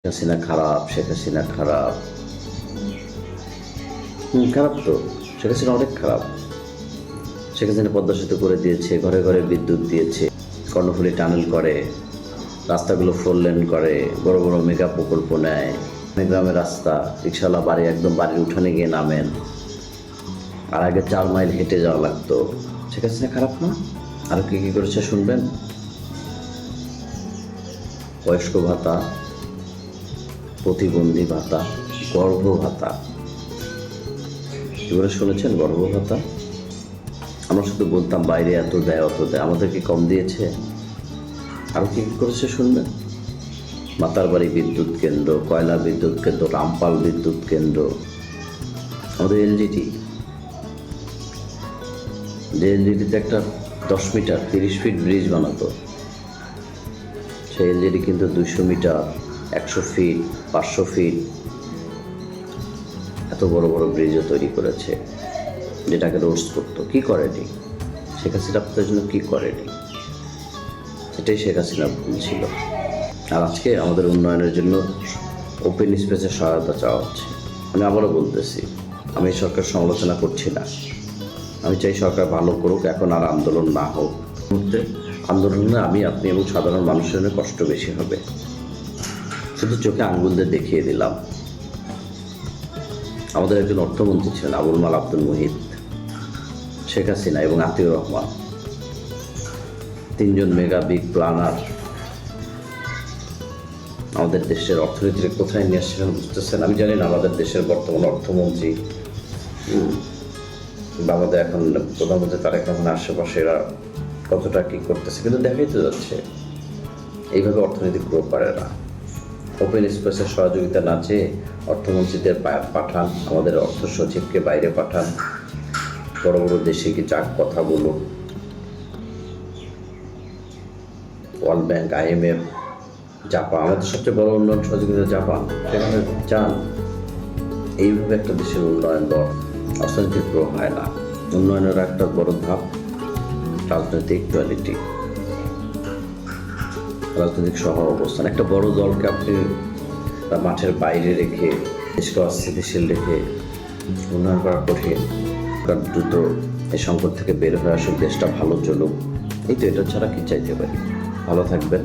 হাসিনা খারাপ, শেখ হাসিনা খারাপ। খারাপ তো, শেখ হাসিনা অনেক খারাপ। শেখ হাসিনা পদ্মা সেতু করে দিয়েছে, ঘরে ঘরে বিদ্যুৎ দিয়েছে, কর্ণফুলী টানেল করে, রাস্তাগুলো 4 লেন করে, বড় বড় মেগা প্রকল্প নেয়। গ্রামের রাস্তা, রিক্সাওয়ালা বাড়ি একদম বাড়ির উঠানে গিয়ে নামেন, আর আগে 4 মাইল হেঁটে যাওয়া লাগতো। শেখ হাসিনা খারাপ না? আর কি কি করেছে শুনবেন? বয়স্ক ভাতা, প্রতিবন্ধী ভাতা, গর্ভ ভাতা, এগুলো শুনেছেন? গর্ভ ভাতা আমরা শুধু বলতাম বাইরে এত দেয় অত দেয়, আমাদেরকে কম দিয়েছে। আরও কি করেছে শুনবেন? মাতারবাড়ি বিদ্যুৎ কেন্দ্র, কয়লা বিদ্যুৎ কেন্দ্র, রামপাল বিদ্যুৎ কেন্দ্র, আমাদের এলজিডি, যে এলজিডিতে একটা 10 মিটার 30 ফিট ব্রিজ বানাতো, সেই এলজিডি কিন্তু 200 মিটার 100 ফিট 500 ফিট এত বড় বড় ব্রিজও তৈরি করেছে, যেটাকে রোডস করতো। কী করেনি শেখ হাসিনা? আপনাদের জন্য কী করেনি? এটাই শেখ হাসিনা ভুল ছিল। আর আজকে আমাদের উন্নয়নের জন্য ওপেন স্পেসের সহায়তা চাওয়া হচ্ছে। আমি আবারও বলতেছি, আমি সরকার সমালোচনা করছি না, আমি চাই সরকার ভালো করুক, এখন আর আন্দোলন না হোক। মুহূর্তে আন্দোলনে আমি, আপনি এবং সাধারণ মানুষের জন্য কষ্ট বেশি হবে। শুধু চোখে আঙ্গুল দিয়ে দেখিয়ে দিলাম। আমাদের একজন অর্থমন্ত্রী ছিলেন আবুল মাল আব্দুল মুহিত, শেখ হাসিনা এবং আতিউর রহমান, 3 জন মেগা বিগ প্ল্যানার আমাদের দেশের অর্থনীতির কোথায় নিয়ে আসছিলেন বুঝতেছেন? আমি জানি না আমাদের দেশের বর্তমান অর্থমন্ত্রী বা আমাদের এখন প্রধানমন্ত্রী তারেক রহমানের আশেপাশে এরা কতটা কী করতেছে, কিন্তু দেখাই তো যাচ্ছে এইভাবে অর্থনীতি গ্রো করে না। ওপেন স্পেসের সহযোগিতা না চেয়ে অর্থমন্ত্রীদের পাঠান, আমাদের অর্থ সচিবকে বাইরে পাঠান, বড় বড় দেশে কি যাক কথা বলুন, ওয়ার্ল্ড ব্যাংক, IMF, জাপান, আমাদের সবচেয়ে বড় উন্নয়ন সহযোগিতা জাপান, সেখানে যান। এইভাবে একটা দেশের উন্নয়ন দর, অর্থনৈতিক গ্রো হয় না। উন্নয়নের একটা বড় ধাপ রাজনৈতিক কোয়ালিটি, রাজনৈতিক সহ অবস্থান। একটা বড় দলকে আপনি মাঠের বাইরে রেখে, দেশকে অস্থিতিশীল রেখে উন্নয়ন করা কঠিন। দ্রুত এই সংকট থেকে বের হয়ে আসুক, দেশটা ভালো চলুক, এই তো, এটা ছাড়া কি চাইতে পারি? ভালো থাকবেন।